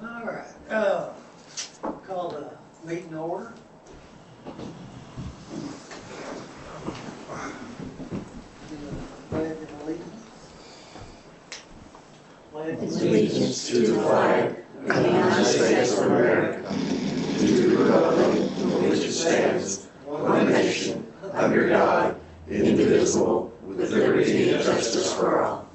All right, call the meeting order. Pledge of allegiance. Pledge of Allegiance to the flag of the United States of America, to the republic for which it stands, one nation, under God, indivisible, with liberty and justice for all.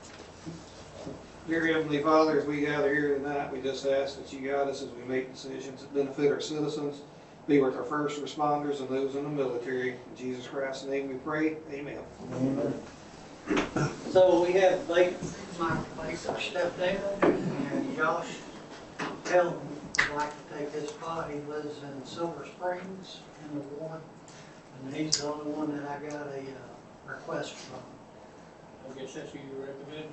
Dear Heavenly Father, as we gather here tonight, we just ask that you guide us as we make decisions that benefit our citizens, be with our first responders and those in the military. In Jesus Christ's name we pray, amen. Amen. So we have vacancies, Michael Baker stepped down, and Josh Helton would like to take his spot. He lives in Silver Springs in the ward, and he's the only one that I got a request from. I guess that's who you recommend.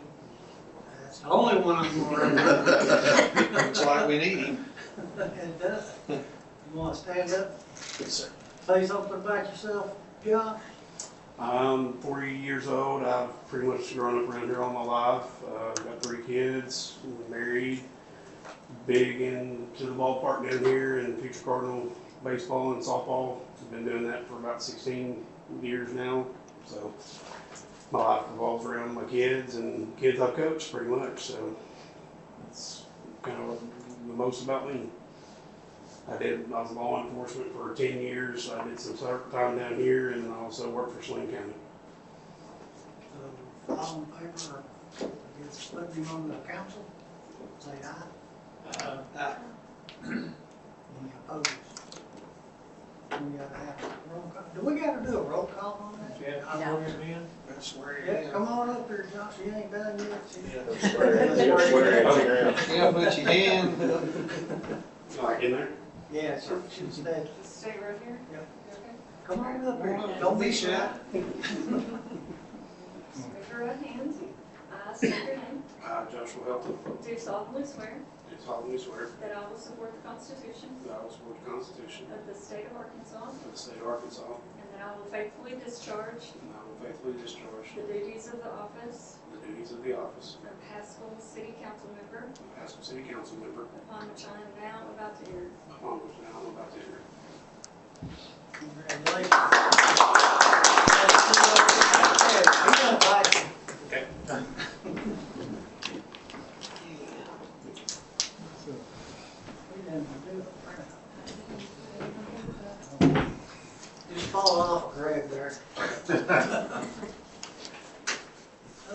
That's the only one I'm going to recommend. Looks like we need him. It does. You want to stand up? Yes, sir. Say something about yourself, Josh? I'm 40 years old. I've pretty much grown up around here all my life. Got 3 kids, married, big into the ballpark down here in Future Cardinal baseball and softball. I've been doing that for about 16 years now. So my life revolves around my kids and kids I've coached pretty much. So that's kind of the most about me. I was law enforcement for 10 years. I did some time down here and I also worked for Swain County. All in favor of putting him on the council? Say aye. Any opposed? We gotta have a roll call. Do we gotta do a roll call on that? Yeah, I No. swear it in. Let's swear you Yeah, in. come on up here, Josh. You ain't done yet. Yeah, put your hand. Like in there? Yeah, should stay. Stay right here? Yep. Okay. Come on up here. Don't be shy. Raise your right hand. I state your name. I, Joshua Helton, Do solemnly swear do solemnly swear that I will support the Constitution that I will support the Constitution of the state of Arkansas of the state of Arkansas, and that I will faithfully discharge and I will faithfully discharge the duties of the office the duties of the office of Haskell City Council Member of Haskell City Council Member, upon which I am now about to enter. upon which now I'm about to enter. Congratulations. He done like it. Okay. We didn't do it. Just fall off, Greg, there.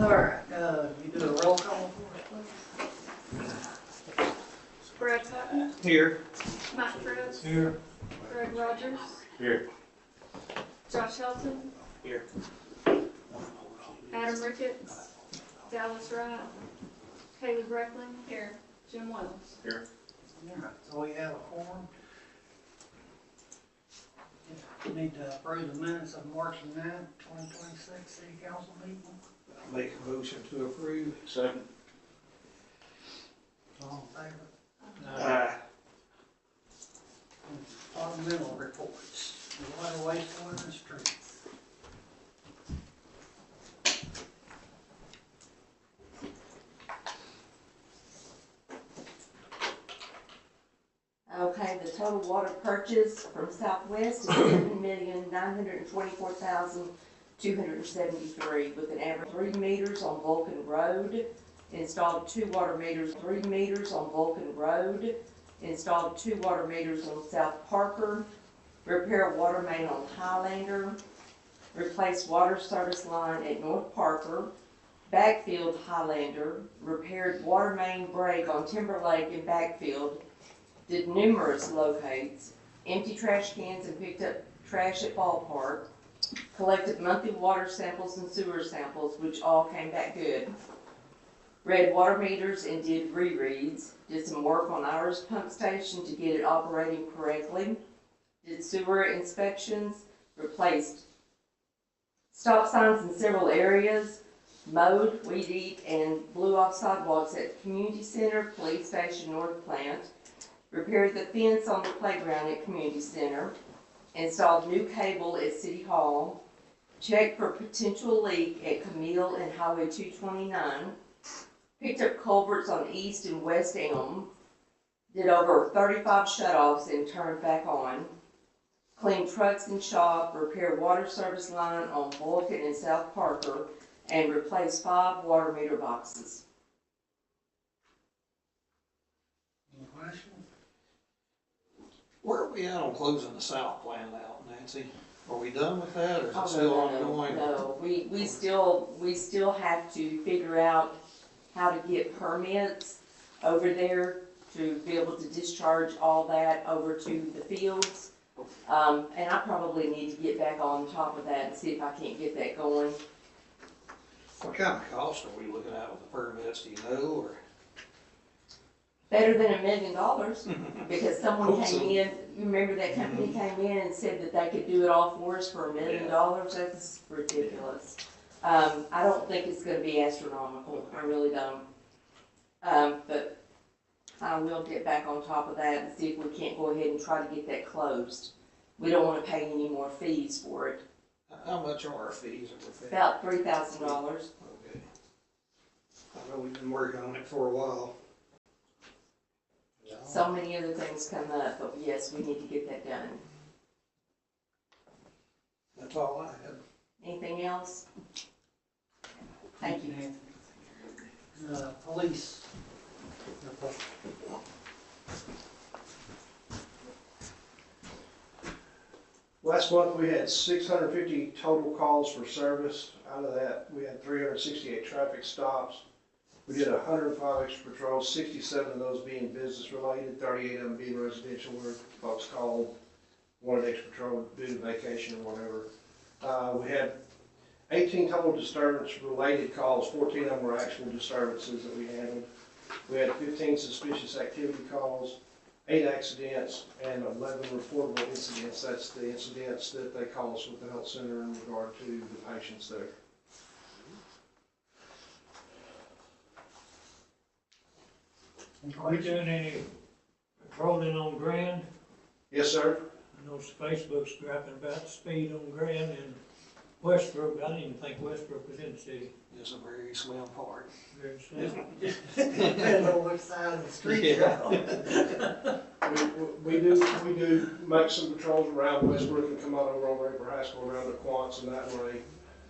All right, you do a roll call for us, please? Brad Cotton, Here. Mike Fritz, Here. Greg Rogers, Here. Josh Helton, Here. Adam Ricketts, Dallas Wright, Caleb Reckling, here, Jim Wells. Here. All right, so we have a quorum. We need to approve the minutes of March 9th, 2026 city council meeting. Make a motion to approve. Second. All in favor? Aye. Departmental reports, the water, wastewater, and streets. Okay, the total water purchase from Southwest is $7,924,273 with an average 3 meters on Vulcan Road, installed 2 water meters, 3 meters on Vulcan Road, installed 2 water meters on South Parker, repair water main on Highlander, replace water service line at North Parker, backfilled Highlander, repaired water main break on Timberlake and backfilled, did numerous locates, emptied trash cans and picked up trash at Ballpark, collected monthly water samples and sewer samples, which all came back good, read water meters and did rereads, did some work on Iris pump station to get it operating correctly, did sewer inspections, replaced stop signs in several areas, mowed, weed eat, and blew off sidewalks at Community Center, Police Station, North Plant, repaired the fence on the playground at Community Center, installed new cable at City Hall, checked for potential leak at Camille and Highway 229, picked up culverts on East and West Elm, Did over 35 shut-offs and turned back on. Cleaned trucks and shop, repaired water service line on Vulcan and South Parker, and replaced 5 water meter boxes. Any questions? Where are we at on closing the south plant out, Nancy? Are we done with that, or is Oh, it still no, ongoing? No, we still have to figure out how to get permits over there to be able to discharge all that over to the fields. And I probably need to get back on top of that and see if I can't get that going. What kind of cost are we looking at with the permits, do you know, or? Better than $1 million, because someone Hope so. came in, you remember that company came in and said that they could do it all for us for $1 million? That's ridiculous. I don't think it's gonna be astronomical, I really don't. But I will get back on top of that and see if we can't go ahead and try to get that closed. We don't wanna pay any more fees for it, How much are our fees that we're paying? about $3,000. Okay. I know we've been working on it for a while. So many other things come up, but yes, we need to get that done. That's all I had. Anything else? Thank you. Police. Last month, we had 650 total calls for service. Out of that, we had 368 traffic stops. We did 105 extra patrols, 67 of those being business related, 38 of them being residential where folks called, wanted extra patrol due to vacation or whatever. We had 18 total disturbance related calls, 14 of them were actual disturbances that we handled. We had 15 suspicious activity calls, 8 accidents, and 11 reportable incidents. That's the incidents that they call us with the health center in regard to the patients there. Are we doing any patrolling on Grand? Yes, sir. I know Facebook's scrapping about the speed on Grand and Westbrook. I didn't even think Westbrook was in the city. It's a very slim part. Very slow. Depends on which side of the street you're on. We do make some patrols around Westbrook and come out over on Raper High School around the Quants and that way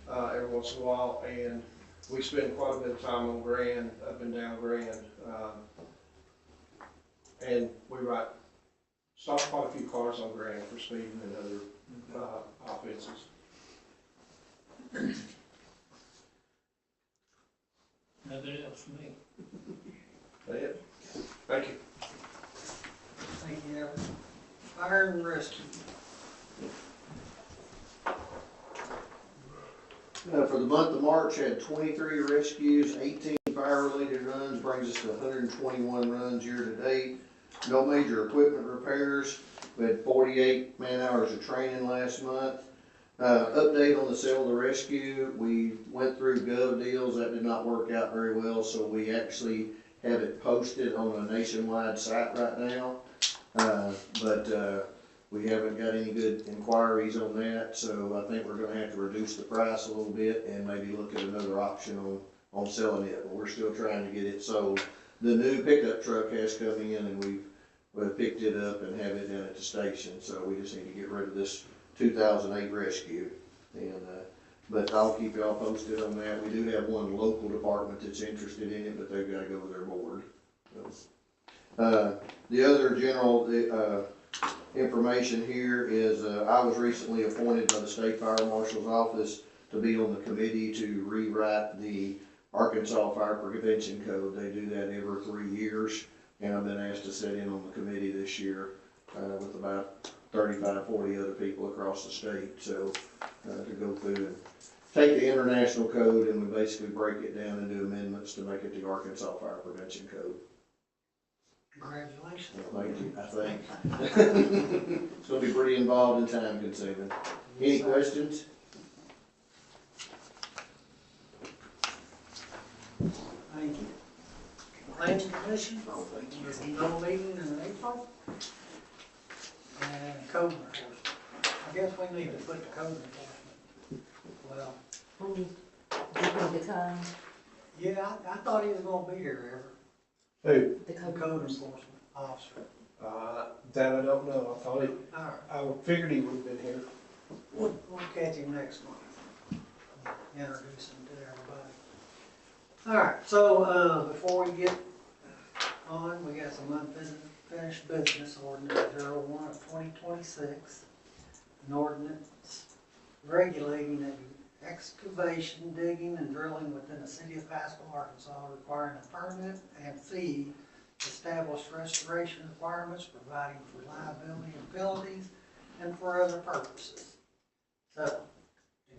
every once in a while. And we spend quite a bit of time on Grand, up and down Grand. And we stop quite a few cars on Grand for speeding and other offenses. Nothing else for me. That's it. Thank you. Thank you, Evan. Fire and rescue. For the month of March, had 23 rescues, 18 fire-related runs, brings us to 121 runs year-to-date. No major equipment repairs. We had 48 man-hours of training last month. Update on the sale of the rescue. We went through Gov Deals. That did not work out very well, so we actually have it posted on a nationwide site right now. But we haven't got any good inquiries on that, so I think we're gonna have to reduce the price a little bit and maybe look at another option on selling it, but we're still trying to get it sold. The new pickup truck has come in and we've picked it up and have it in at the station, so we just need to get rid of this 2008 Rescue. And, but I'll keep y'all posted on that. We do have one local department that's interested in it, but they've gotta go with their board. So, the other general, information here is, I was recently appointed by the State Fire Marshal's Office to be on the committee to rewrite the Arkansas Fire Prevention Code. They do that every 3 years, and I've been asked to sit in on the committee this year, with about 35, 40 other people across the state, so, to go through and take the international code and we basically break it down into amendments to make it the Arkansas Fire Prevention Code. Congratulations. Thank you, I think. It's gonna be pretty involved and time consuming. Any questions? Thank you. Planning Commission, there's no meeting in April. And code enforcement. I guess we need to put the code enforcement. Well, You going to come? yeah, I thought he was gonna be here, Who? The the code enforcement. officer? That I don't know. I thought All right, I figured he would have been here. we'll catch him next month. Introduce him to everybody. All right, so, before we get on, we got some unfinished business, ordinance 01 of 2026. An ordinance regulating excavation, digging, and drilling within the city of Haskell, Arkansas, requiring a permit and fee, established restoration requirements, providing for liability and penalties, and for other purposes. So,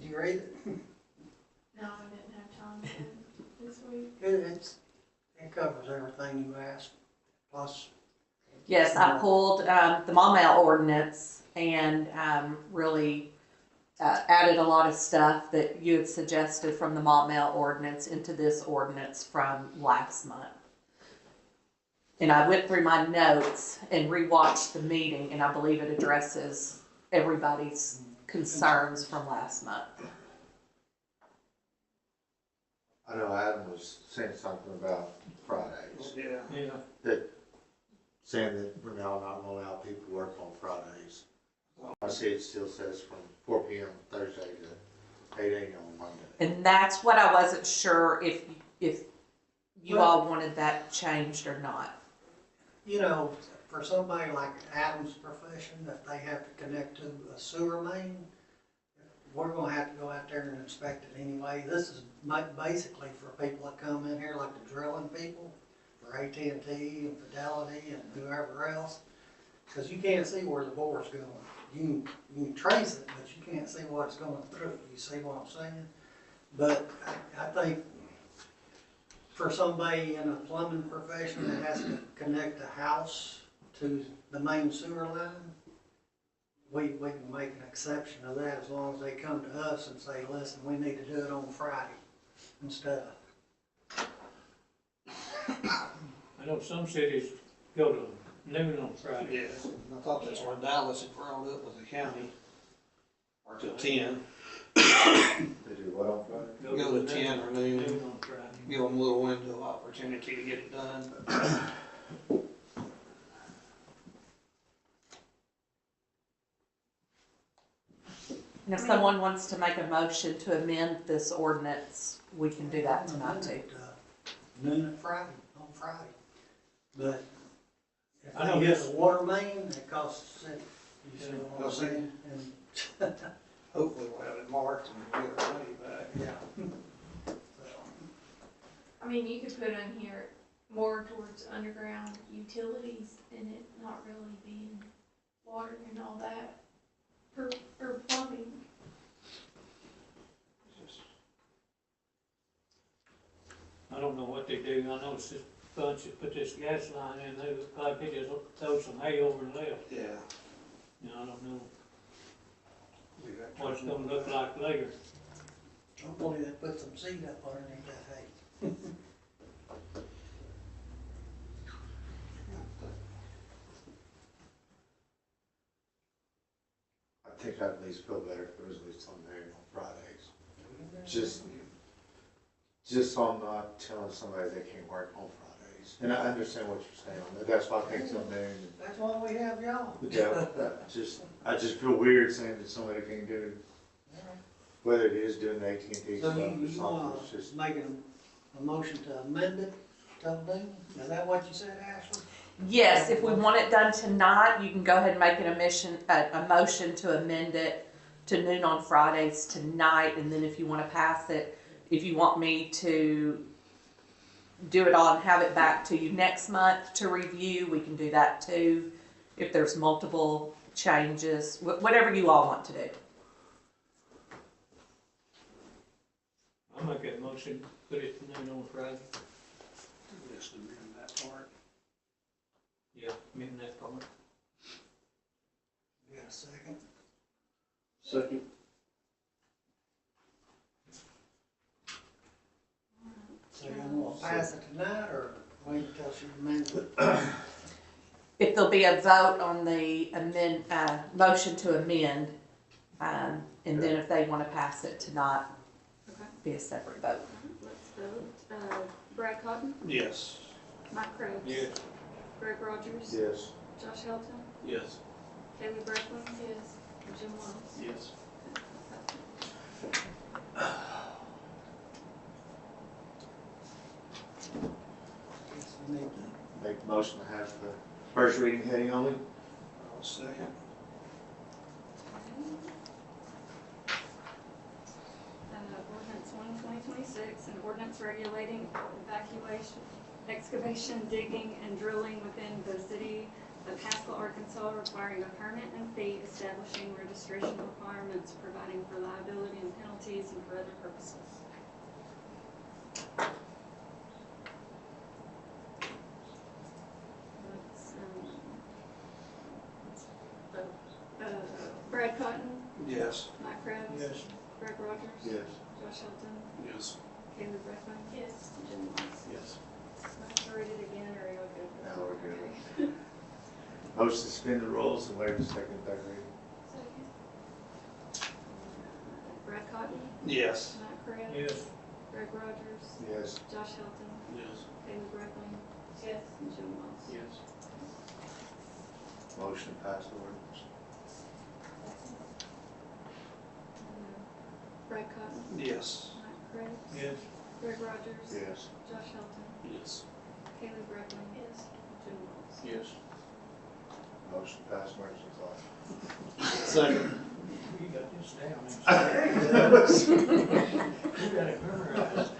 did you read it? No, I didn't have time to this week. It covers everything you asked, plus. Yes, I pulled the Maumelle ordinance and really added a lot of stuff that you had suggested from the Maumelle ordinance into this ordinance from last month. And I went through my notes and rewatched the meeting, and I believe it addresses everybody's concerns from last month. I know Adam was saying something about Fridays, Yeah. Yeah. saying that we're now not gonna allow people to work on Fridays. I see it still says from 4 p.m. Thursday to 8 a.m. on Monday. And that's what I wasn't sure if you all wanted that changed or not. You know, for somebody like Adam's profession, if they have to connect to a sewer main, we're gonna have to go out there and inspect it anyway. This is basically for people that come in here, like the drilling people, for AT&T and Fidelity and whoever else, because you can't see where the bore's going. You can trace it, but you can't see what it's going through. You see what I'm saying? But I think for somebody in a plumbing profession that has to connect a house to the main sewer line, we can make an exception of that as long as they come to us and say, listen, we need to do it on Friday instead of. I know some cities go to noon on Friday. Yeah, I thought that's where Dallas had brought up with the county, or to 10. They do what on Friday? Go to 10 or noon. Noon on Friday. Give them a little window of opportunity to get it done. And if someone wants to make a motion to amend this ordinance, we can do that tonight too. Noon at Friday, on Friday. But if I know they get this- a water main, it costs, you see what I'm saying? And, Hopefully we'll have it marked and get our money back. yeah. So, I mean, you could put in here more towards underground utilities and it not really being water and all that for plumbing. I don't know what they do. I know it's this bunch that put this gas line in, they look like they just throw some hay over and left. Yeah. You know, I don't know We got what it's gonna look like later. hopefully they put some seed up underneath that hay. I think I'd at least feel better if there was at least on there on Fridays. Just so I'm not telling somebody they can't work on Fridays. And I understand what you're saying, that's why I think till noon. That's why we have y'all. Yeah, I just feel weird saying that somebody can do, whether it is doing the AT&T So stuff or you something, wanna it's just. make a motion to amend it till noon? Is that what you said, Ashley? Yes, if we want it done tonight, you can go ahead and make a motion to amend it to noon on Fridays tonight, and then if you want to pass it, if you want me to do it all and have it back to you next month to review, we can do that too. If there's multiple changes, whatever you all want to do. I'll make that motion, put it noon on Friday. Just amend that part. Yeah, amend that part. You got a second? Second. So you wanna pass it tonight, or wait until she amends it? If there'll be a vote on the motion to amend, and then if they want to pass it tonight, Okay. be a separate vote. Let's vote. Brad Cotton, Yes. Mike Krebs. Yes. Greg Rogers. Yes. Josh Helton. Yes. Kaylee Breckland. Yes. And Jim Wells. Yes. Make the motion to have the first reading heading only. I'll second. Ordinance 1/2026, an ordinance regulating evacuation, excavation, digging, and drilling within the city of Haskell, Arkansas, requiring a permit and fee, establishing registration requirements, providing for liability and penalties, and for other purposes. Brad Cotton, Yes. Mike Krebs. Yes. Greg Rogers. Yes. Josh Hilton. Yes. Kaylee Breckland. Yes. And Jim Wells. Yes. Do I have to read it again, or are you okay? Now we're good. Motion to suspend the rules and waive the second and third reading. Second. Brad Cotton. Yes. Mike Krebs. Yes. Greg Rogers. Yes. Josh Hilton. Yes. Kaylee Breckland. Yes. And Jim Wells. Yes. Motion to pass the ordinance. Brad Cotton. Yes. Mike Krebs. Yes. Greg Rogers. Yes. Josh Hilton. Yes. Kaylee Breckland. Yes. And Jim Wells. Yes. Motion to pass emergency clause. Second. You got this down. You got it memorized.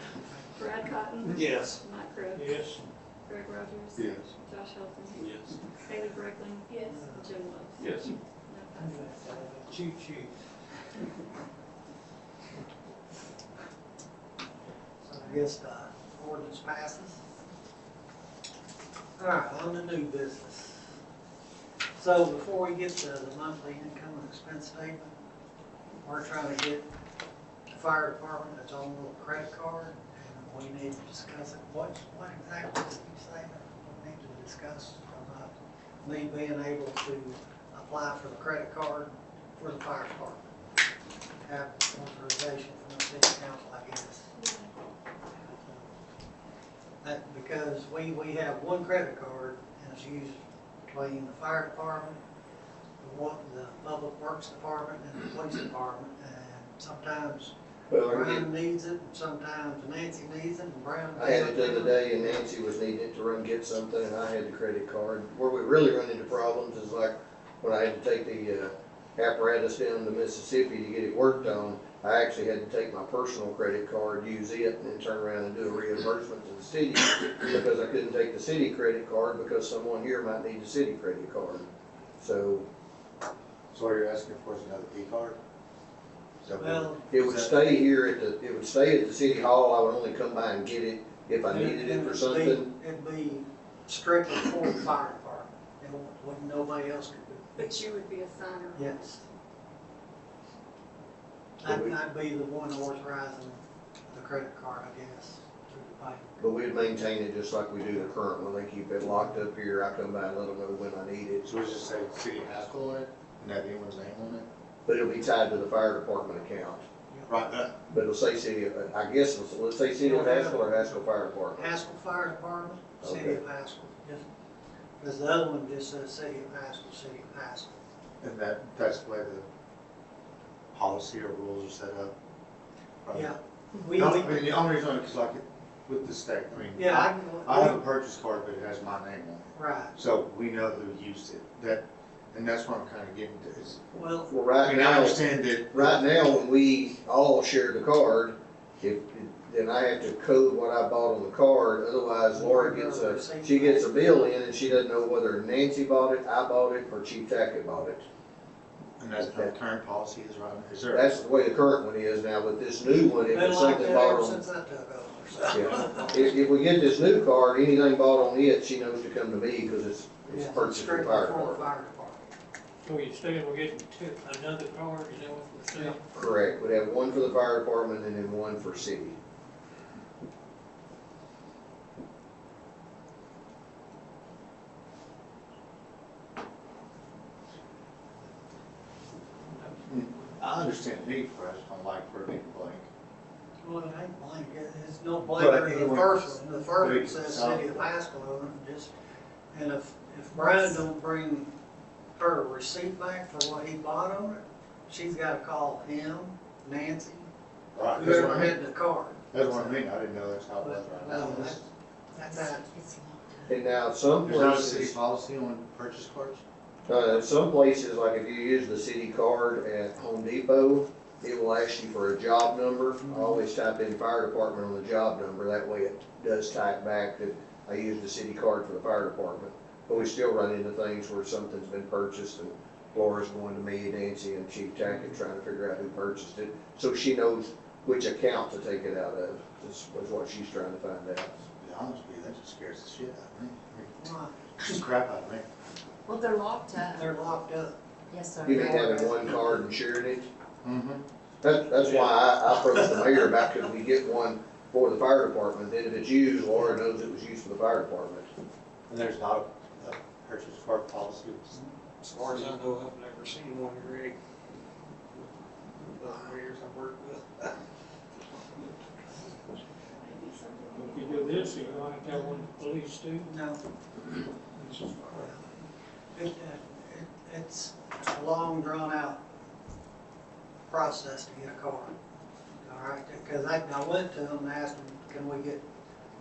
Brad Cotton. Yes. Mike Krebs. Yes. Greg Rogers. Yes. Josh Hilton. Yes. Kaylee Breckland. Yes. And Jim Wells. Yes. That passes. Cheat sheet. So I guess the ordinance passes. All right, on to new business. So before we get to the monthly income and expense statement, we're trying to get the fire department its own little credit card, and we need to discuss it. What exactly is he saying we need to discuss about me being able to apply for the credit card for the fire department? Have authorization from the city council, I guess. That, because we have one credit card, and it's used between the fire department, the public works department, and the police department, and sometimes Well, Brian needs it, and sometimes Nancy needs it, and Brian. I had it the other day and Nancy was needing it to run get something and I had the credit card. Where we really run into problems is like when I had to take the apparatus down to Mississippi to get it worked on, I actually had to take my personal credit card, use it, and then turn around and do a reimbursement to the city because I couldn't take the city credit card because someone here might need the city credit card. So So what you're asking for is another P card? Is that what- Well, it would stay here it would stay at the city hall. I would only come by and get it if I needed it for something. It'd be strictly for the fire department. It wouldn't, nobody else could do it. But you would be a signer. Yes. I'd be the one authorizing the credit card, I guess, through the bank. But we'd maintain it just like we do the current one. They keep it locked up here. I come by and let them know when I need it. So we just say City of Haskell on it, and have anyone's name on it? But it'll be tied to the fire department account. Right, But it'll say city of, I guess, let's say city of Haskell or Haskell Fire Department. Haskell Fire Department, City Okay. of Haskell. Yes. Because the other one just says City of Haskell, City of Haskell. and that's the way the policy or rules are set up? Right. Yeah. No, I mean, the only reason, because like with the state, I mean, Yeah, I have a purchase card, but it has my name on it. right. So we know who used it. And that's what I'm kind of getting to is, Well, Well, I right mean, I now, understand that. right now, when we all share the card, then I have to code what I bought on the card, otherwise Laura she gets a bill in and she doesn't know whether Nancy bought it, I bought it, or Chief Tackett bought it. And that's the current policy is right, is there? That's the way the current one is now, with this new one, if been it's like something that bought ever on. since I took over, so. Yeah, if we get this new card, anything bought on it, she knows to come to me, because it's Yeah, purchased from strictly fire for the department. fire department. So you still we're getting another card, is that what we're saying? Correct, we'd have one for the fire department and then one for city. I understand the need for it, I just don't like for it to be blank. Well, it ain't blank, there's no But blank in the anyone- first one. The first one but says it- City of Haskell on it, just, And if Brian don't bring her a receipt back for what he bought on it, she's gotta call him, Nancy, Right, that's whoever what I mean. had the card. That's what I mean, I didn't know that's how it was right now. Well, that, And now some There's not a city places, policy on purchase cards? some places, like if you use the city card at Home Depot, it will ask you for a job number. I always type in fire department on the job number, that way it does type back that I used the city card for the fire department. But we still run into things where something's been purchased and Laura's going to me, Nancy, and Chief Tackett trying to figure out who purchased it. So she knows which account to take it out of, is what she's trying to find out. To be honest with you, that just scares the shit out of me. why? Just crap out of me. Well, they're locked up. They're locked up. Yes, sir. You mean having one card and sharing it? Mm-hmm. That's why I approached the mayor about, could we get one for the fire department, then if it's used, Laura knows it was used for the fire department. And there's not a purchase card policy. As far as I know, I've never seen one, Greg. The years I've worked with. Maybe something. If you do this, you're gonna have to have one for police too. No. It's a long, drawn-out process to get a card. All right, because I went to them and asked them, can we get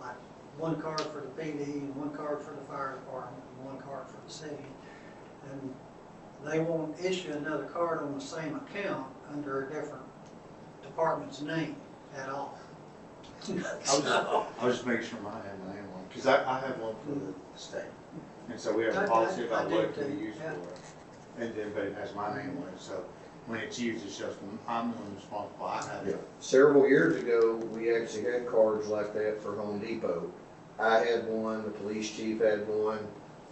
like one card for the PD and one card for the fire department and one card for the city? And they won't issue another card on the same account under a different department's name at all. I was just making sure mine had my name on, because I have one for the state. And so we have a policy about I do what it can too, be used yeah. for. And then, but it has my name on it, so when it's used, it's just, I'm the one responsible, I have Yeah. it. Several years ago, we actually had cards like that for Home Depot. I had one, the police chief had one,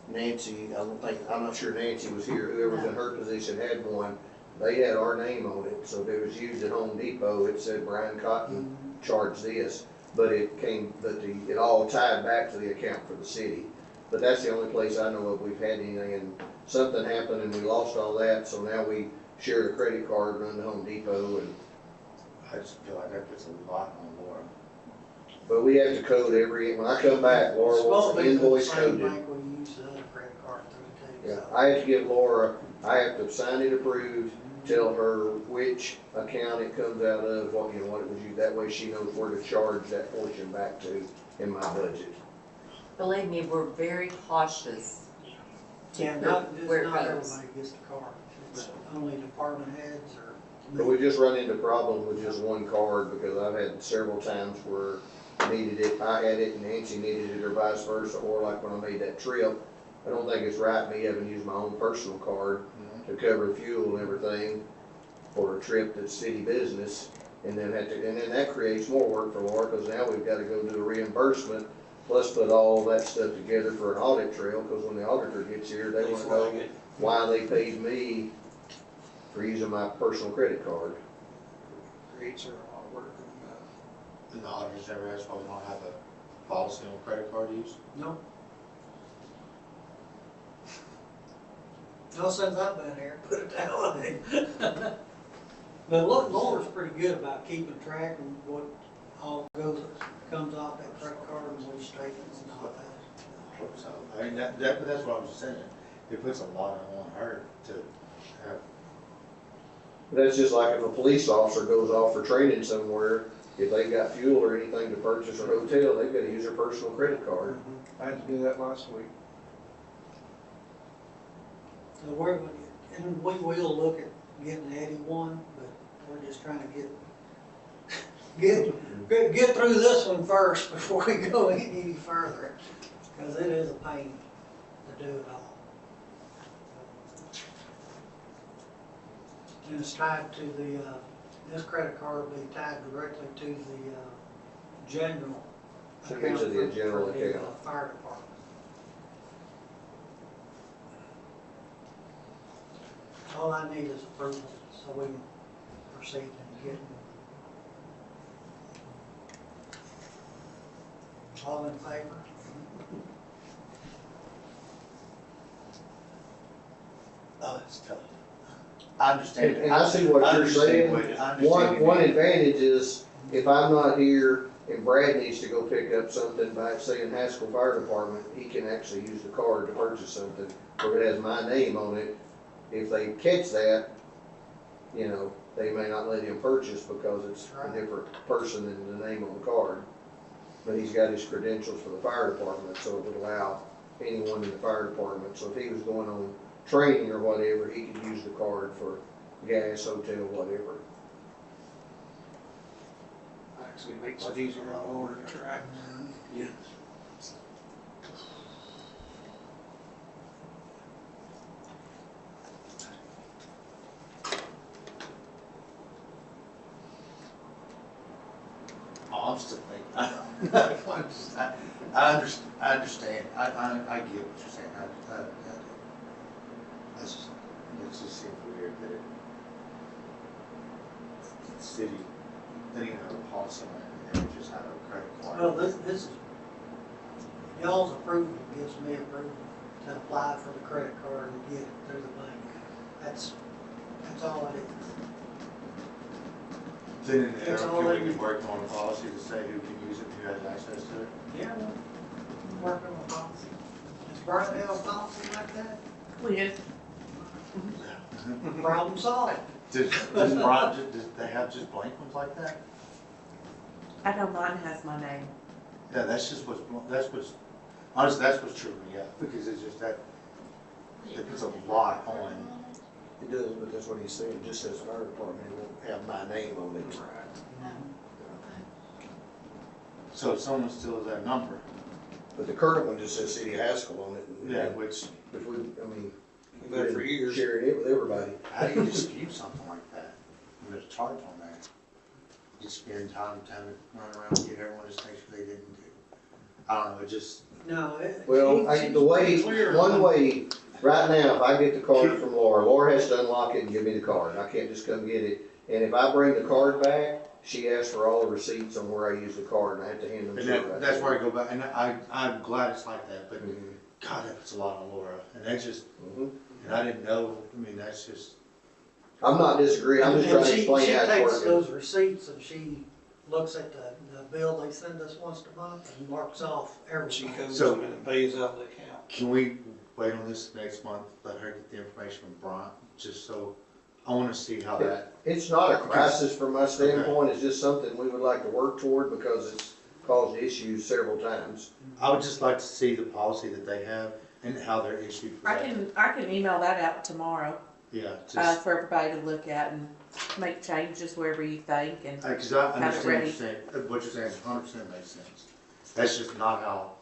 Nancy, I'm not sure Nancy was here, whoever's in her position had one. They had our name on it, so if it was used at Home Depot, it said Brian Cotton charged this, but it all tied back to the account for the city. But that's the only place I know of we've had anything, and something happened and we lost all that, so now we share a credit card, run to Home Depot, and, I just feel like that puts a lot on Laura. but we have to code when I come back, Laura wants an invoice coded. Same bank we use the other credit card through too. Yeah, so. I have to give Laura, I have to sign it approved, tell her which account it comes out of, what it was used, that way she knows where to charge that portion back to in my budget. Believe me, we're very cautious to Yeah, put not where it everybody goes. gets the card. It's only department heads or. But we just run into problems with just one card, because I've had several times where I needed it, I had it, and Nancy needed it, or vice versa, or like when I made that trip, I don't think it's right me having used my own personal card to cover fuel and everything for a trip that's city business, and then that creates more work for Laura, because now we've gotta go do a reimbursement, plus put all that stuff together for an audit trail, because when the auditor gets here, they wanna know why they paid me for using my personal credit card. Creates her a lot of work. And the auditors never asked why we don't have a policy on credit card use? No. No, since I've been here, put it that way. But look, Laura's pretty good about keeping track of what all comes off that credit card and what statements and all that. Hope so. I mean, that's what I was saying. It puts a lot on her to have. That's just like if a police officer goes off for training somewhere, if they've got fuel or anything to purchase or hotel, they've gotta use their personal credit card. I had to do that last week. So we will look at getting Eddie one, but we're just trying to get through this one first before we go any further, because it is a pain to do it all. And it's tied to this credit card will be tied directly to the general Should account be to the for general the account. fire department. All I need is approval, so we can proceed and get. All in favor? Oh, that's tough. I understand. And I see what I you're understand saying. what- I understand One what you mean. advantage is, if I'm not here and Brad needs to go pick up something by, say, in Haskell Fire Department, he can actually use the card to purchase something, where it has my name on it. If they catch that, you know, they may not let him purchase because it's a different person than the name on the card. But he's got his credentials for the fire department, so it would allow anyone in the fire department. So if he was going on training or whatever, he could use the card for gas, hotel, whatever. Actually makes it easier on order to track. Yeah. Oh, I'm still thinking, I understand, I get what you're saying, I do. That's just, it just seems weird that the city, they didn't have a policy on it, and they just had a credit card. Well, this is, y'all's approval gives me approval to apply for the credit card and get it through the bank. That's all it is. Then in That's there, all can they we do. work on a policy to say who can use it, who has access to it? Yeah, we're working on policy. Does Brian have a policy like that? Yes. Problem solved. Does they have just blank ones like that? I know mine has my name. Yeah, that's what's, honestly, that's what's tripping me up, because it's just that, it puts a lot on. It does, but that's what he's saying, it just says fire department, it won't have my name on it. So if someone steals that number, But the current one just says City of Haskell on it. and- yeah, which, Which we, I mean, We've had it for years. sharing it with everybody. how do you dispute something like that? And there's a charge on that. You spend time to run around and get everyone just makes sure they didn't do. I don't know, it just, No, Well, the way, pretty clear. one way, right now, if I get the card from Laura has to unlock it and give me the card. I can't just come get it. And if I bring the card back, she asks for all the receipts on where I use the card and I have to hand them to and her. that's where I go back, and I'm glad it's like that, but Mhm. God, that puts a lot on Laura, and that's just, Mhm. and I didn't know, I mean, that's just, I'm not disagreeing, I'm just trying to explain how She it's takes working. those receipts and she looks at the bill they send us once a month and marks off She everything. goes So- in and pays out the account. can we wait on this next month, let her get the information from Brian, just so, I wanna see how that, It's not a crisis from my standpoint, it's just something we would like to work toward because it's caused issues several times. I would just like to see the policy that they have and how they're issued for that. I can email that out tomorrow, Yeah, just, for everybody to look at and make changes wherever you think and. cause I have it understand what ready. you're saying, what you're saying 100% makes sense. That's just not how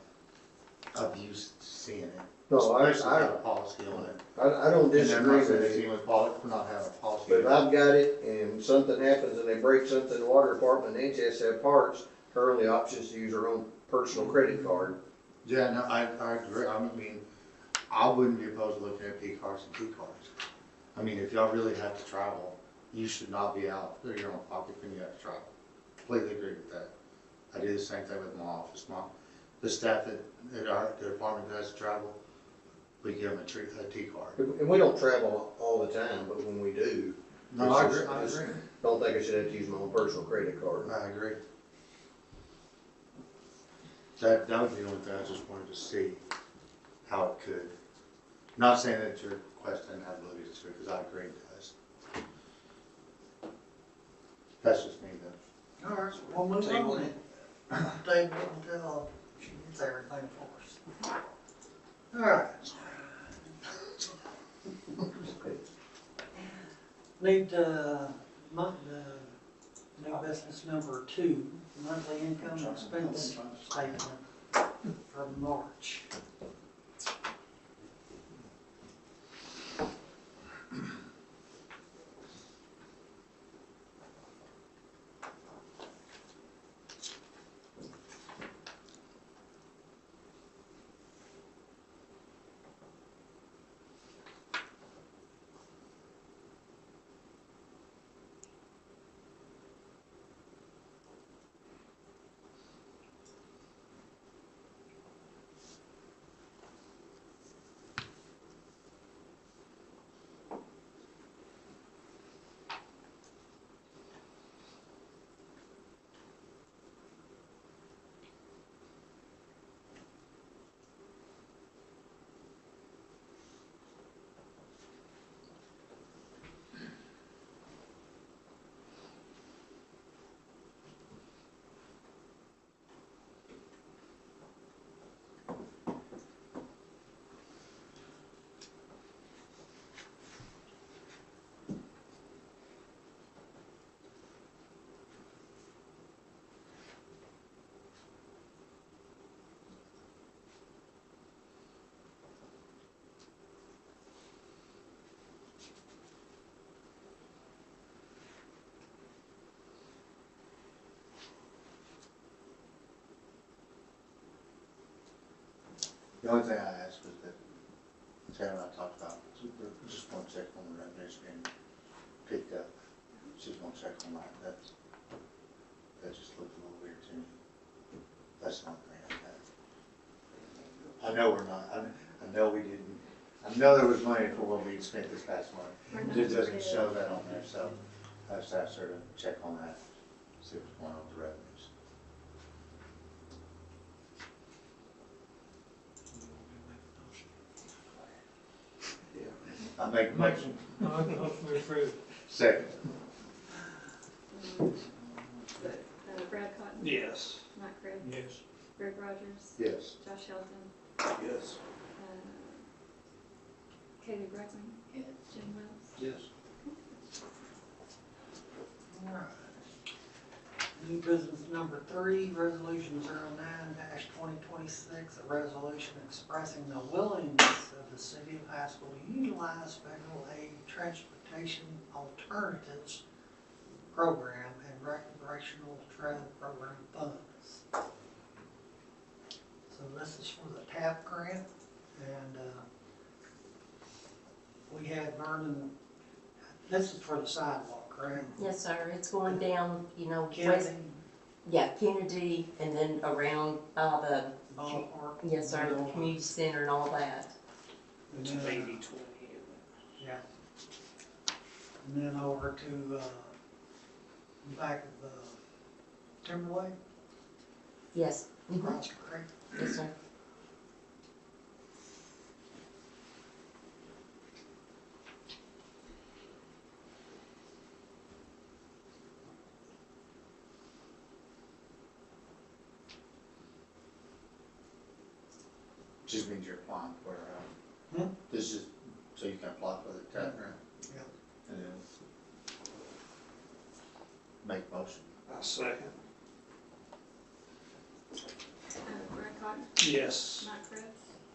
I've used to seeing it. No, I Especially have a policy on it. don't And I'm disagree not saying with it's you. anyone's fault for not having a policy. But if I've got it and something happens and they break something in the water department and NHS have parts, her only option is to use her own personal credit card. Yeah, no, I agree. I mean, I wouldn't be opposed to looking at P cards and T cards. I mean, if y'all really have to travel, you should not be out of your own pocket when you have to travel. Completely agree with that. I do the same thing with my office. The staff that our department has to travel, we give them a T card. And we don't travel all the time, but when we do, No, I agree, I agree. don't think I should have to use my own personal credit card. I agree. That was the only thing I just wanted to see how it could. Not saying that your request didn't have ability to, because I agree it does. That's just me though. All right, we'll move Table on. it. Table it until she gets everything for us. All right. Need, new business number 2, monthly income and expense statement for March. The only thing I asked was that, Sarah and I talked about, just want to check on the revenues being picked up. Just want to check on that. That just looked a little weird to me. That's the only thing I had. I know we're not, I know we didn't, I know there was money for what we spent this past month. It just doesn't show that on there, so I just asked her to check on that, see what's going on with the revenues. I make a motion. Motion approved. Second. Brad Cotton, Yes. Mike Cribb, Yes. Greg Rogers, Yes. Josh Shelton, Yes. Kaylee Breckman, Jim Wells. Yes. All right. New business number 3, resolution 09-2026, a resolution expressing the willingness of the city of Haskell to utilize federal aid transportation alternatives program and recreational trail program funds. So this is for the TAP grant, and we had Vernon, this is for the sidewalk, correct? Yes, sir, it's going down, you know, west, Kennedy, yeah, Kennedy, and then around by the, ballpark. yes, sir, the community center and all that. It's And then, 80-20. yeah. And then over to, back of the Timberlake, Yes. across the creek. Yes, sir. Just means you're applying for, this is, so you can apply for the TAP grant? Yeah. And then make motion. I second. Brad Cotton, Yes. Mike Cribb,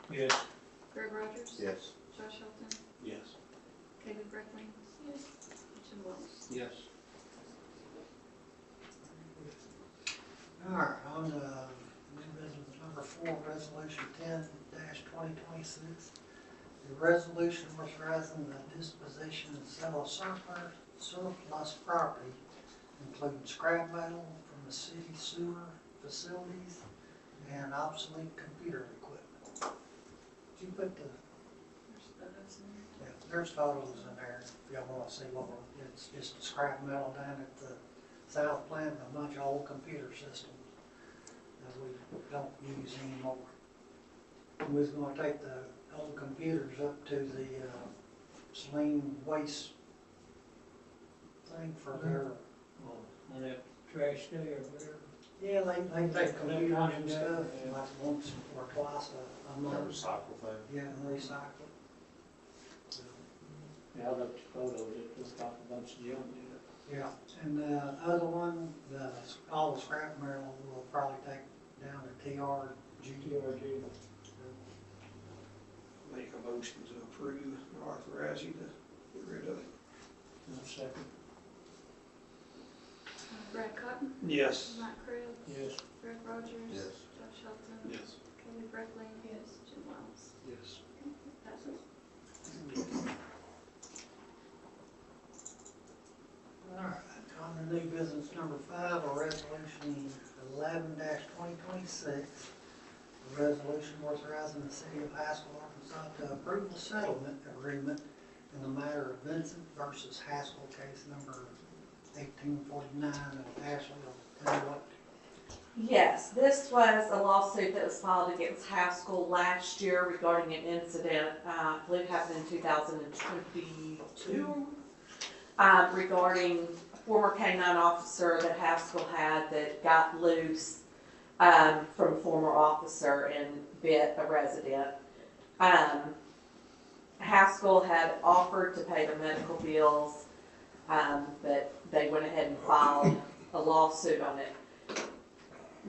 Yes. Greg Rogers, Yes. Josh Shelton, Yes. Kaylee Breckman, Jim Wells. Yes. All right, on new business number 4, resolution 10-2026. The resolution authorizing the disposition and sale of surplus property, including scrap metal from the city sewer facilities and obsolete computer equipment. Did you put the, There's photos in there. yeah, there's photos in there if y'all want to see what it's just scrap metal down at the south plant, a bunch of old computer systems that we don't use anymore. We was gonna take the old computers up to the Saline waste thing for their, On that trash day or whatever. yeah, they take computers and stuff, like once or twice a That month. recycle thing. Yeah, and recycle. Yeah, I looked at photos, it looked like a bunch of junk, did it? Yeah, and the other one, all the scrap metal will probably take down to TRG. TRG. Make a motion to approve or authorize you to get rid of it. No second. Brad Cotton, Yes. Mike Cribb, Yes. Greg Rogers, Yes. Josh Shelton, Yes. Kaylee Breckman, Jim Wells. Yes. Passes. All right, on the new business number 5, a resolution 11-2026. A resolution authorizing the city of Haskell, Arkansas to approve the settlement agreement in the matter of Vincent versus Haskell, case number 1849 of Ashley. Tell you what, Yes, this was a lawsuit that was filed against Haskell last year regarding an incident, I believe it happened in 2022, regarding a former K-9 officer that Haskell had that got loose from a former officer and bit a resident. Haskell had offered to pay the medical bills, but they went ahead and filed a lawsuit on it.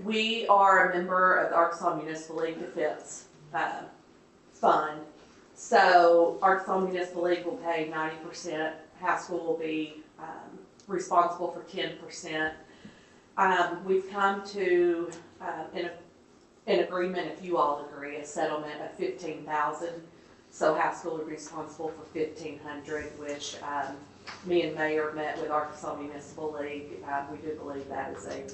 We are a member of the Arkansas Municipal League Defense Fund. So Arkansas Municipal League will pay 90%. Haskell will be responsible for 10%. We've come to, in an agreement, if you all agree, a settlement of 15,000. So Haskell would be responsible for 1,500, which, me and Mayor met with Arkansas Municipal League. We do believe that is a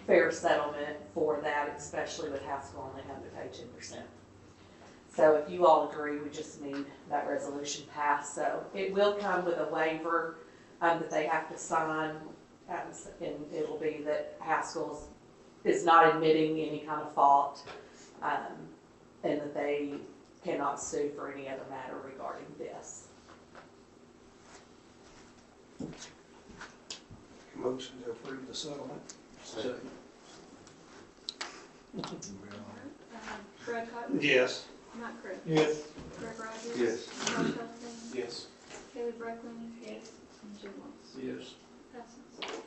fair settlement for that, especially with Haskell only having to pay 2%. So if you all agree, we just need that resolution passed. So it will come with a waiver that they have to sign, and it will be that Haskell is not admitting any kind of fault, and that they cannot sue for any other matter regarding this. Motion to approve the settlement. Brad Cotton, Yes. Mike Cribb, Yes. Greg Rogers. Yes. Josh Felton, Yes. Haley Brooklyn. Yes. And Jim Wells. Yes. Passes.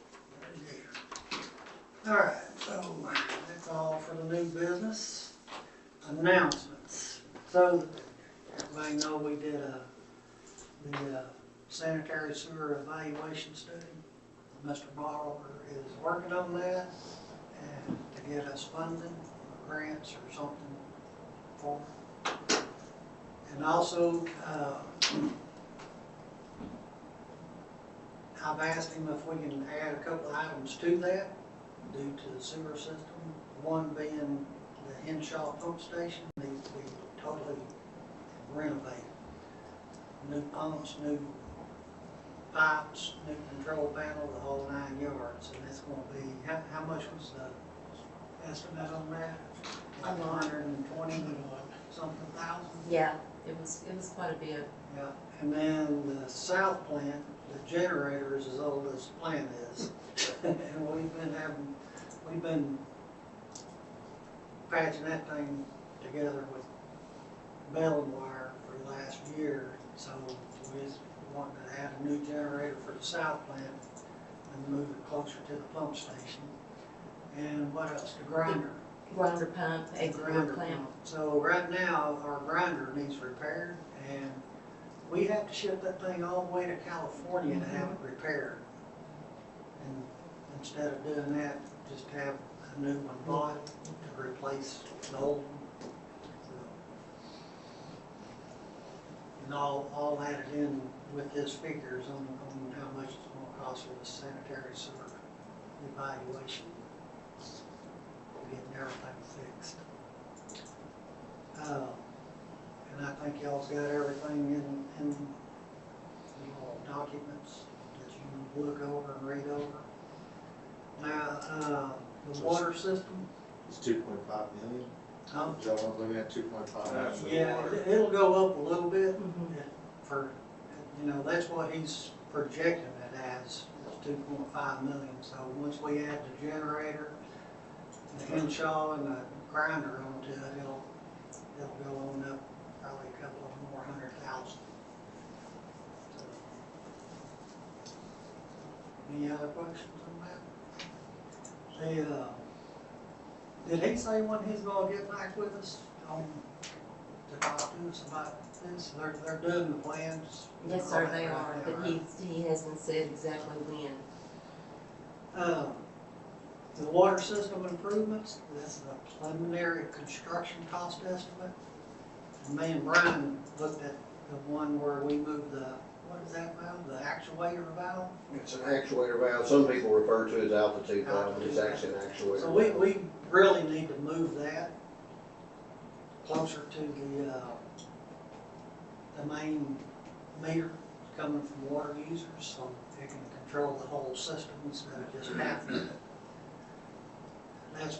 All right, so that's all for the new business. Announcements. So, everybody know we did the sanitary sewer evaluation study. Mr. Barber is working on that and to get us funding, grants or something for it. And also, I've asked him if we can add a couple items to that due to the sewer system. One being the Henshaw pump station needs to be totally renovated. New pumps, new pipes, new control panel, the whole 9 yards. And it's gonna be, how much was the estimate on that? Like 120 something thousand? Yeah, it was quite a bit. Yeah, and then the south plant, the generator is as old as the plant is. And we've been patching that thing together with bell and wire for the last year. So we just wanted to add a new generator for the south plant and move it closer to the pump station. And what else? The grinder. Grinder pump, egg Grinder plant. pump. So right now, our grinder needs repaired, and we have to ship that thing all the way to California to have it repaired. And instead of doing that, just have a new one bought to replace the old one. And all added in with his figures on how much it's gonna cost for the sanitary sewer evaluation. Getting everything fixed. And I think y'all's got everything in your documents that you can look over and read over. Now, the water system, It's 2.5 million. Is that what I'm looking at, 2.5 million? yeah, it'll go up a little bit for, that's what he's projecting it as, is 2.5 million. So once we add the generator, the Henshaw and the grinder onto it, it'll go on up probably a couple of more 100,000. So, any other questions on that? Did he say when he's gonna get back with us to talk to us about this? They're doing the plans. Yes, sir, they are, but he hasn't said exactly when. The water system improvements, this is a preliminary construction cost estimate. And me and Brian looked at the one where we moved the, what is that valve? The actuator valve? It's an actuator valve. Some people refer to it as altitude valve, but it's actually an actuator So valve. we really need to move that closer to the main meter coming from water users, so it can control the whole system instead of just half of it. That's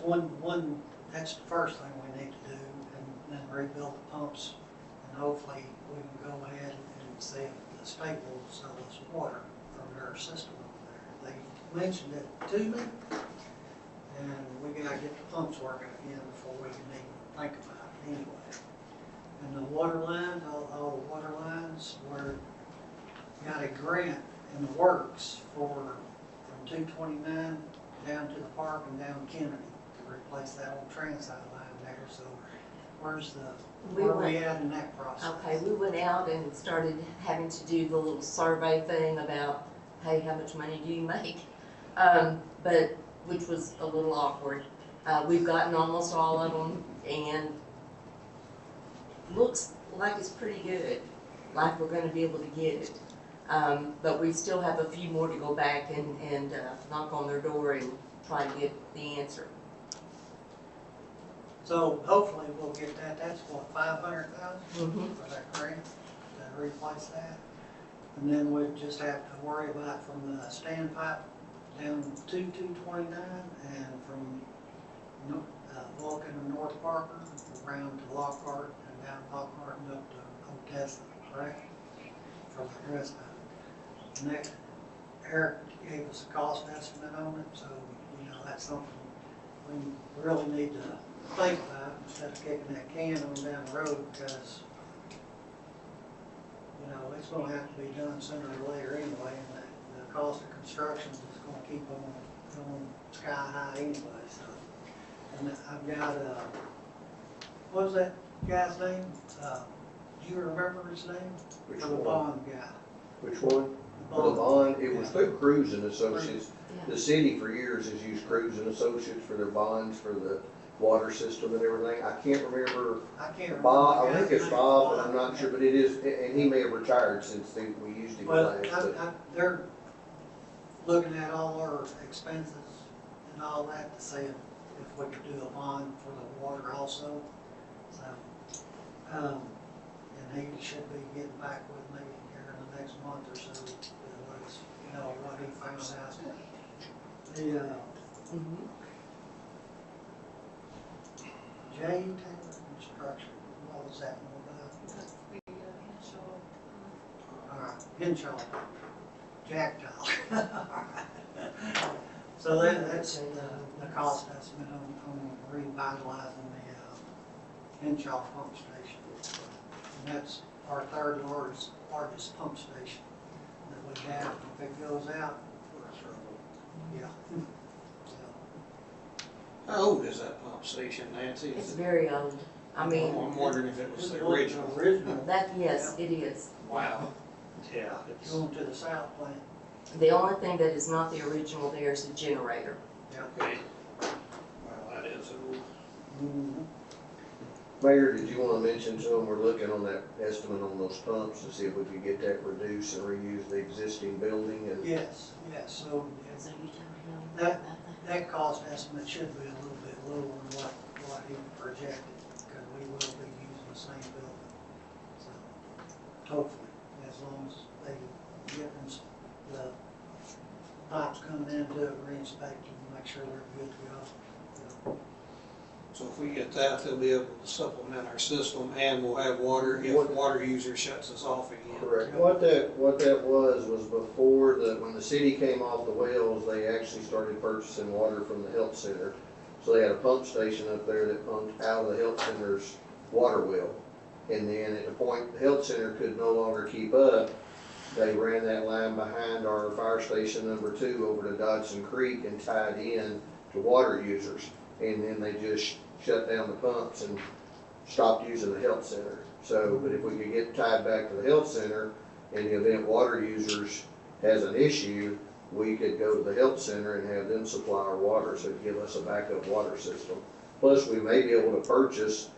that's the first thing we need to do, and then rebuild the pumps, and hopefully we can go ahead and see if the state will sell us water from their system over there. They mentioned it to me, and we gotta get the pumps working again before we can even think about it anyway. And the water lines, all the water lines, got a grant in the works from 229 down to the park and down Kennedy to replace that old transite line there. So where are we at in that process? Okay, we went out and started having to do the little survey thing about, hey, how much money do you make? But which was a little awkward. We've gotten almost all of them and looks like it's pretty good, like we're gonna be able to get it. But we still have a few more to go back and knock on their door and try to get the answer. So hopefully we'll get that, that's what, 500,000 Mhm. for that grant to replace that? And then we just have to worry about from the standpipe down to 229 and from Vulcan and North Parker around to Lockhart and down Lockhart and up to Odessa, correct? For the rest of it. And that, Eric gave us a cost estimate on it, so, that's something we really need to think about instead of kicking that can on down the road, because, it's gonna have to be done sooner or later anyway, and the cost of construction is gonna keep on going sky high anyway, so. And I've got, what was that guy's name? Do you remember his name? Which For the one? bond guy. Which one? For the bond, it was through Cruise and Associates. The city for years has used Cruise and Associates for their bonds for the water system and everything. I can't remember I can't remember. Bob, the I think guy's it's name. Bob, but I'm not sure, but it is, and he may have retired since we used him Well, last, but. they're looking at all our expenses and all that to see if we could do a bond for the water also. So, and he should be getting back with me here in the next month or so, what he found out. The, Mhm. J. Taylor Construction, what was that one about? That's the Henshaw. All right, Henshaw, Jack Tyler. So that's the cost estimate on revitalizing the Henshaw pump station. And that's our third largest pump station that we have. If it goes out, yeah. How old is that pump station, Nancy? It's Is it? very old. I mean, I'm wondering if it was It's the original. that, yes, it is. Wow. Yeah, it's, Going to the south plant. The only thing that is not the original there is the generator. okay. Well, that is old. Mhm. Mayor, did you wanna mention to them, we're looking on that estimate on those pumps to see if we could get that reduced and reuse the existing building and. Yes, so So you told him That- about that? that cost estimate should be a little bit lower than what he projected, because we will be using the same building. So hopefully, as long as they get the pipes coming into it, re-inspect them, make sure they're good to go. So if we get that, they'll be able to supplement our system and we'll have water if water user shuts us off again. Correct. What that was before when the city came off the wells, they actually started purchasing water from the health center. So they had a pump station up there that pumped out of the health center's water well. And then at the point the health center could no longer keep up, they ran that line behind our fire station number 2 over to Dodson Creek and tied in to water users. And then they just shut down the pumps and stopped using the health center. So, but if we could get tied back to the health center, in the event water users has an issue, we could go to the health center and have them supply our water, so it'd give us a backup water system. Plus, we may be able to purchase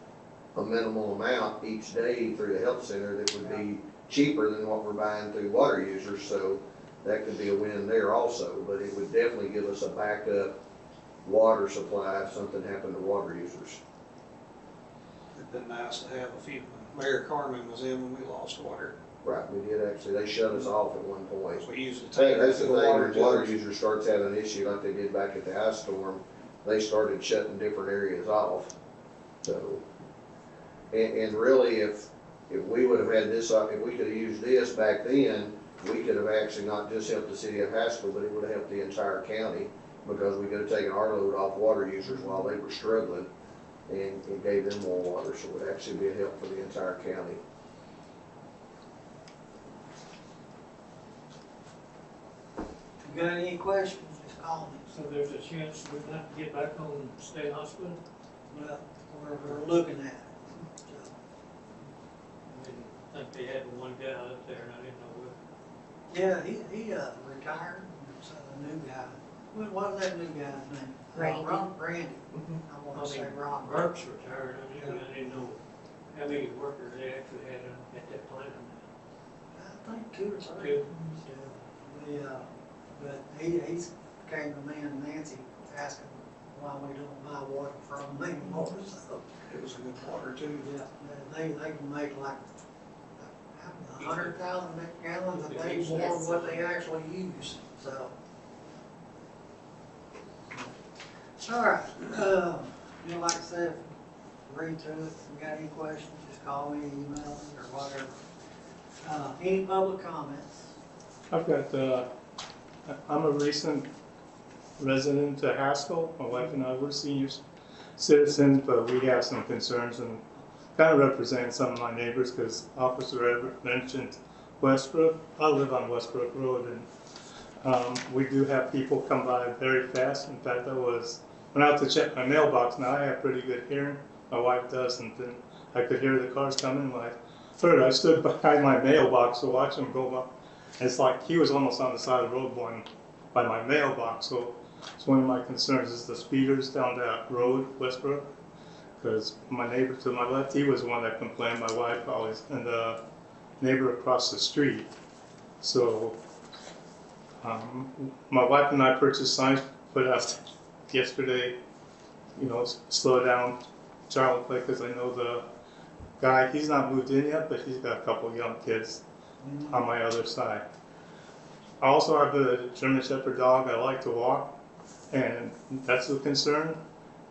a minimal amount each day through the health center that would be cheaper than what we're buying through water users, so that could be a win there also. But it would definitely give us a backup water supply if something happened to water users. It'd been nice to have a few. Mayor Carmen was in when we lost water. Right, we did actually, they shut us off at one point. We used to Hey, take it that's to the the thing, water when water judge. user starts having an issue like they did back at the ice storm, they started shutting different areas off. So, and really, if we would have had this, if we could have used this back then, we could have actually not just helped the city of Haskell, but it would have helped the entire county, because we could have taken our load off water users while they were struggling, and it gave them more water, so it would actually be a help for the entire county. If you got any questions, just call me. So there's a chance we might get back on state hospital? Well, we're looking at it. So, I didn't think they had one guy up there and I didn't know what. yeah, he retired, so a new guy What was that new guy's name? Randy. Randy. I wanna say Ron. Burke's retired, I didn't know how many workers they actually had at that plant. I think 2 or 3. Two. Yeah, but he's came to me and Nancy asking why we don't buy water from them anymore, so. It was a good water too. Yeah, they can make like 100,000 gallons a day more than what they actually use, so. All right, like I said, read through it, if you got any questions, just call me, email me, or whatever. Any public comments? I've got, I'm a recent resident of Haskell. My wife and I were senior citizens, but we have some concerns and kind of represent some of my neighbors because Officer Everett mentioned Westbrook. I live on Westbrook Road, and we do have people come by very fast. In fact, went out to check my mailbox. Now I have pretty good hearing. My wife doesn't, and I could hear the cars coming. When I stood behind my mailbox to watch them go by. It's like he was almost on the side of the road going by my mailbox. So it's one of my concerns is the speeders down that road, Westbrook. Because my neighbor to my left, he was the one that complained. My wife always, and the neighbor across the street. So my wife and I purchased signs put out yesterday. Slow down, child play, because I know the guy. He's not moved in yet, but he's got a couple of young kids on my other side. I also have a German Shepherd dog. I like to walk, and that's a concern.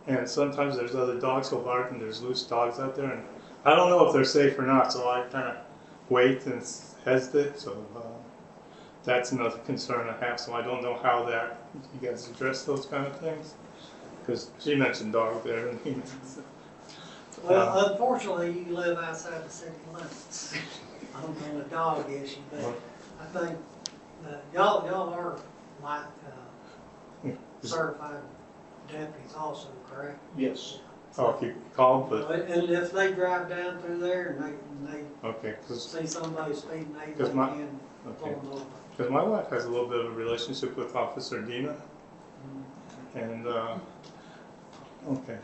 And sometimes there's other dogs who'll bark, and there's loose dogs out there, and I don't know if they're safe or not. So I kind of wait and hesitate. So that's another concern I have. So I don't know how you guys address those kind of things, because she mentioned dog there, and he mentioned. Well, unfortunately, you live outside the city limits. I don't know the dog issue, but I think y'all are like certified deputies also, correct? Yes. Oh, keep calm, but And if they drive down through there and they okay, see somebody speeding, they Cause can pull okay. them over. Because my wife has a little bit of a relationship with Officer Dina, and okay,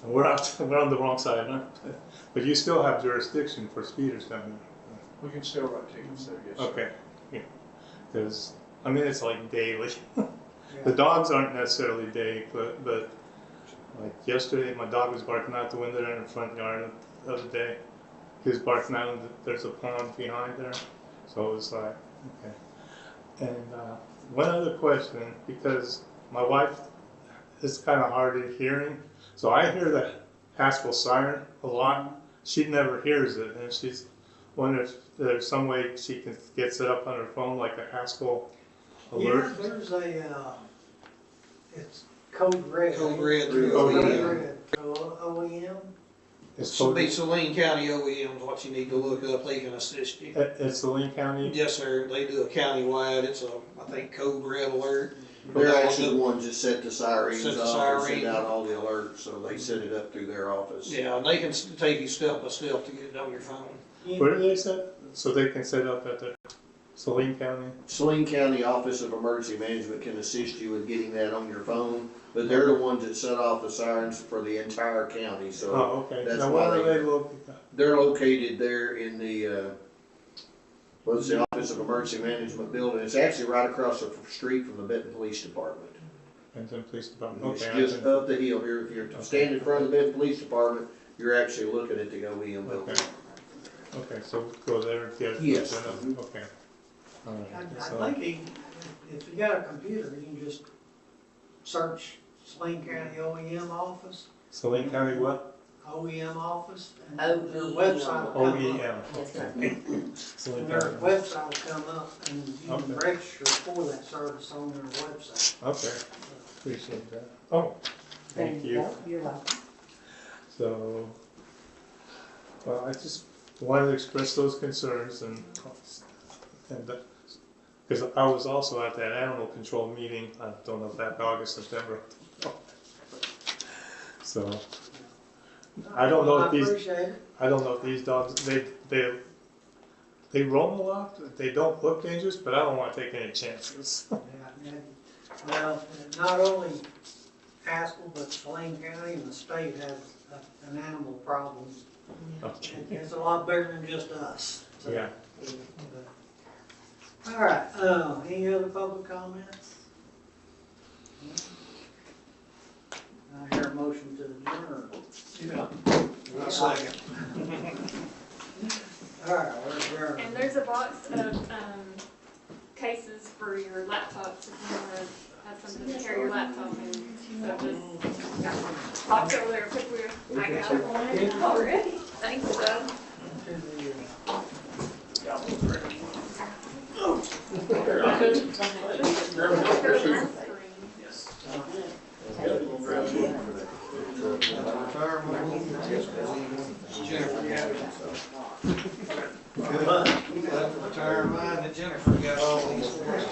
and we're on the wrong side, huh? But you still have jurisdiction for speeders down there. We can still write tickets there, yes. Okay, yeah, because I mean it's like daily. Yeah. The dogs aren't necessarily daily, but like yesterday, my dog was barking out the window in the front yard the other day. He was barking out, and there's a pond behind there, so it was like okay. And one other question, because my wife is kind of hard of hearing, so I hear the Haskell siren a lot. She never hears it, and she's wondering if there's some way she can get set up on her phone, like a Haskell alert. Yeah, there's it's code red. Code red through Code OEM. red, so OEM. It's Should be Saline County OEM is what you need to look up, they can assist you. It's Saline County. Yes, sir, they do a countywide, it's I think Code Red Alert. They're actually the ones that set the sirens Set the off and send siren. out all the alerts, so they set it up through their office. Yeah, and they can take you step by step to get it on your phone. Where do they set? So they can set up at the Saline County. Saline County Office of Emergency Management can assist you with getting that on your phone, but they're the ones that set off the sirens for the entire county, so Oh, okay. that's Now why where are they located? they're located there in the, what's the Office of Emergency Management building. It's actually right across the street from the Benton Police Department. Benton Police Department. It's Okay. just up the hill here. If you're standing in front of the Benton Police Department, you're actually looking at the OEM building. Okay. Okay, so go there and get it. Yes. Okay. All right. I So, think if you got a computer, you can just search Saline County OEM office, Saline County what? OEM office, and OEM. their website will come up. OEM. Yes, sir. Okay. Saline Their County. website will come up, and you can Okay. register for that service on their website. Okay. Appreciate that. Oh, thank you. You're welcome. So, well, I just wanted to express those concerns and because I was also at that animal control meeting. I don't know if that August, September. So I don't know if I these. appreciate it. I don't know if these dogs they roam a lot. They don't look dangerous, but I don't want to take any chances. Yeah, Well, not only Haskell, but Saline County and the state has an animal problem. Okay. It's a lot bigger than just us. So, Yeah. All right, any other public comments? I hear a motion to adjourn. Yeah. Second. All right, we're adjourned. And there's a box of, cases for your laptops if you wanna have something to carry your laptop in. So just, got one box over there, quick, I got one already. Thanks, Doug. Jennifer got it. Retire mine that Jennifer got all these for us.